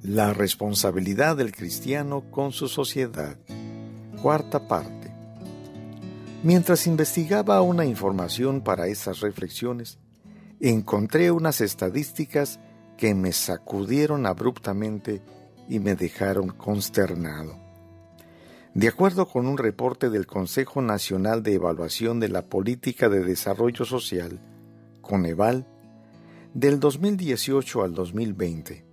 La responsabilidad del cristiano con su sociedad. Cuarta parte. Mientras investigaba una información para estas reflexiones, encontré unas estadísticas que me sacudieron abruptamente y me dejaron consternado. De acuerdo con un reporte del Consejo Nacional de Evaluación de la Política de Desarrollo Social, Coneval, del 2018 al 2020,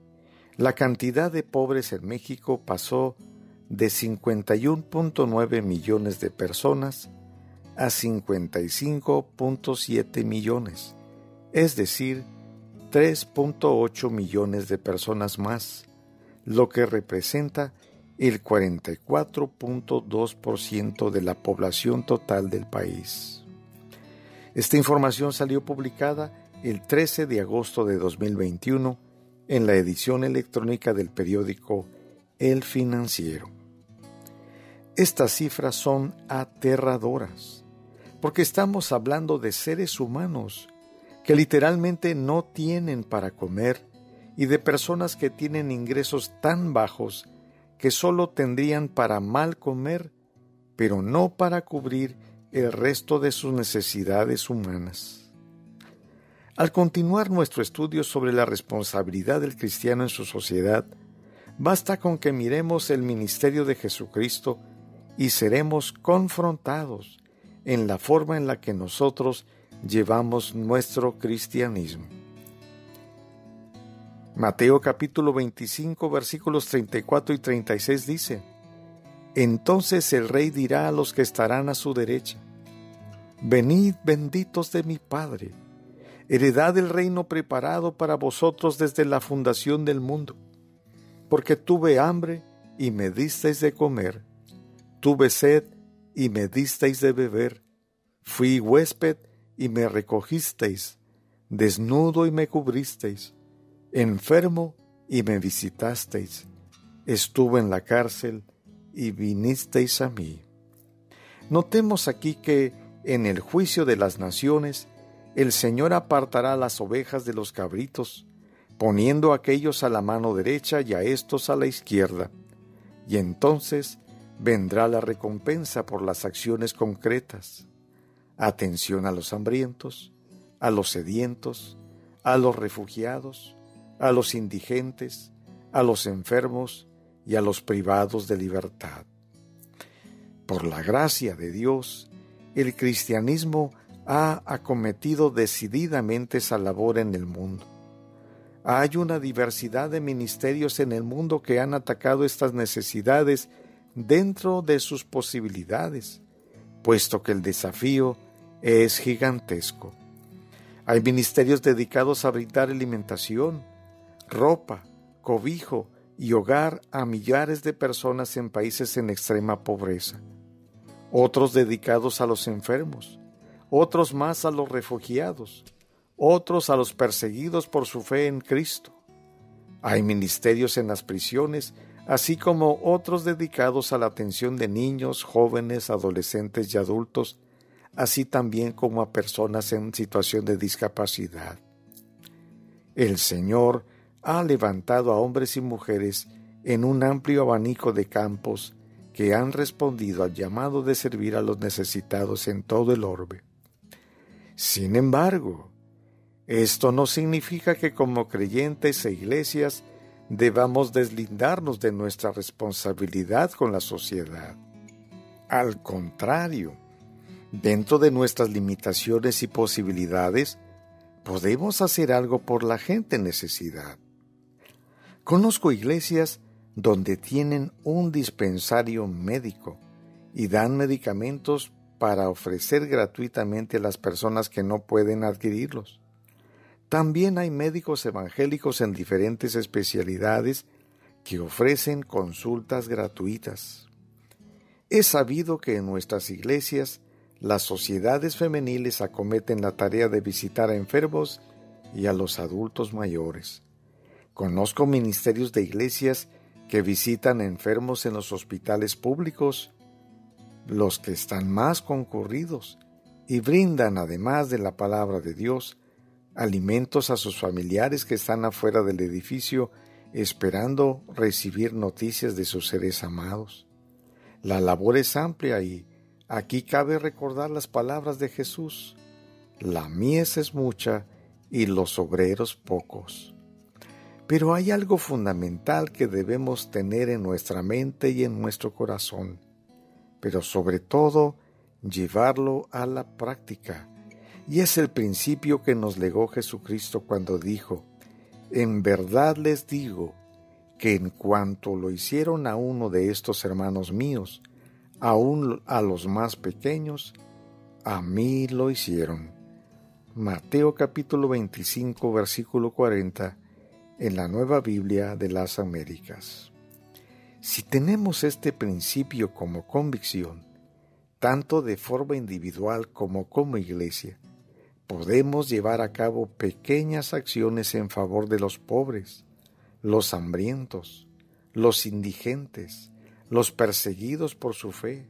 la cantidad de pobres en México pasó de 51.9 millones de personas a 55.7 millones, es decir, 3.8 millones de personas más, lo que representa el 44.2% de la población total del país. Esta información salió publicada el 13 de agosto de 2021 en la edición electrónica del periódico El Financiero. Estas cifras son aterradoras, porque estamos hablando de seres humanos que literalmente no tienen para comer y de personas que tienen ingresos tan bajos que solo tendrían para mal comer, pero no para cubrir el resto de sus necesidades humanas. Al continuar nuestro estudio sobre la responsabilidad del cristiano en su sociedad, basta con que miremos el ministerio de Jesucristo y seremos confrontados en la forma en la que nosotros llevamos nuestro cristianismo. Mateo capítulo 25 versículos 34 y 36 dice: Entonces el Rey dirá a los que estarán a su derecha: Venid, benditos de mi Padre, heredad del reino preparado para vosotros desde la fundación del mundo, porque tuve hambre y me disteis de comer, tuve sed y me disteis de beber, fui huésped y me recogisteis, desnudo y me cubristeis, enfermo y me visitasteis, estuve en la cárcel y vinisteis a mí. Notemos aquí que en el juicio de las naciones, el Señor apartará las ovejas de los cabritos, poniendo a aquellos a la mano derecha y a estos a la izquierda, y entonces vendrá la recompensa por las acciones concretas. Atención a los hambrientos, a los sedientos, a los refugiados, a los indigentes, a los enfermos y a los privados de libertad. Por la gracia de Dios, el cristianismo ha acometido decididamente esa labor en el mundo. Hay una diversidad de ministerios en el mundo que han atacado estas necesidades dentro de sus posibilidades, puesto que el desafío es gigantesco. Hay ministerios dedicados a brindar alimentación, ropa, cobijo y hogar a millares de personas en países en extrema pobreza. Otros dedicados a los enfermos, otros más a los refugiados, otros a los perseguidos por su fe en Cristo. Hay ministerios en las prisiones, así como otros dedicados a la atención de niños, jóvenes, adolescentes y adultos, así también como a personas en situación de discapacidad. El Señor ha levantado a hombres y mujeres en un amplio abanico de campos que han respondido al llamado de servir a los necesitados en todo el orbe. Sin embargo, esto no significa que como creyentes e iglesias debamos deslindarnos de nuestra responsabilidad con la sociedad. Al contrario, dentro de nuestras limitaciones y posibilidades, podemos hacer algo por la gente en necesidad. Conozco iglesias donde tienen un dispensario médico y dan medicamentos para ofrecer gratuitamente a las personas que no pueden adquirirlos. También hay médicos evangélicos en diferentes especialidades que ofrecen consultas gratuitas. Es sabido que en nuestras iglesias las sociedades femeniles acometen la tarea de visitar a enfermos y a los adultos mayores. Conozco ministerios de iglesias que visitan enfermos en los hospitales públicos, los que están más concurridos, y brindan, además de la palabra de Dios, alimentos a sus familiares que están afuera del edificio esperando recibir noticias de sus seres amados. La labor es amplia y aquí cabe recordar las palabras de Jesús: la mies es mucha y los obreros pocos. Pero hay algo fundamental que debemos tener en nuestra mente y en nuestro corazón, pero sobre todo llevarlo a la práctica, y es el principio que nos legó Jesucristo cuando dijo: en verdad les digo que en cuanto lo hicieron a uno de estos hermanos míos, aun a los más pequeños, a mí lo hicieron. Mateo capítulo 25, versículo 40, en la Nueva Biblia de las Américas. Si tenemos este principio como convicción, tanto de forma individual como iglesia, podemos llevar a cabo pequeñas acciones en favor de los pobres, los hambrientos, los indigentes, los perseguidos por su fe,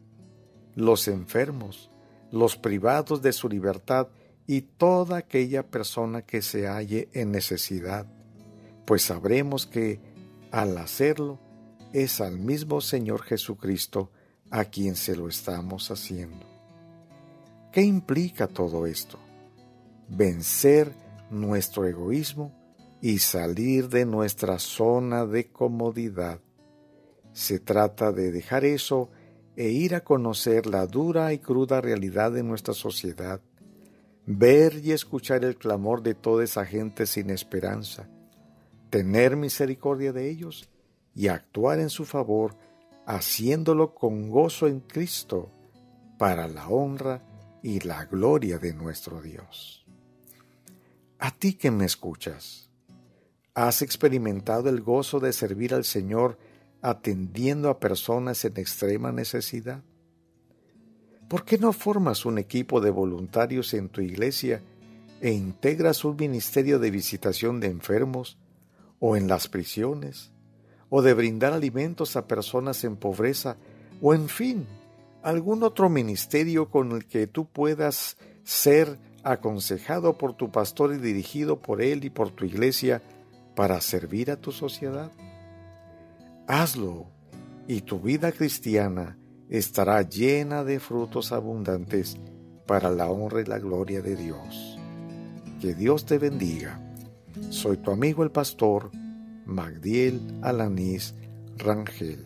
los enfermos, los privados de su libertad y toda aquella persona que se halle en necesidad, pues sabremos que, al hacerlo, es al mismo Señor Jesucristo a quien se lo estamos haciendo. ¿Qué implica todo esto? Vencer nuestro egoísmo y salir de nuestra zona de comodidad. Se trata de dejar eso e ir a conocer la dura y cruda realidad de nuestra sociedad, ver y escuchar el clamor de toda esa gente sin esperanza, tener misericordia de ellos y actuar en su favor, haciéndolo con gozo en Cristo, para la honra y la gloria de nuestro Dios. A ti que me escuchas, ¿has experimentado el gozo de servir al Señor atendiendo a personas en extrema necesidad? ¿Por qué no formas un equipo de voluntarios en tu iglesia e integras un ministerio de visitación de enfermos, o en las prisiones, o de brindar alimentos a personas en pobreza, o en fin, algún otro ministerio con el que tú puedas ser aconsejado por tu pastor y dirigido por él y por tu iglesia para servir a tu sociedad? Hazlo, y tu vida cristiana estará llena de frutos abundantes para la honra y la gloria de Dios. Que Dios te bendiga. Soy tu amigo el pastor Magdiel Alanís Rangel.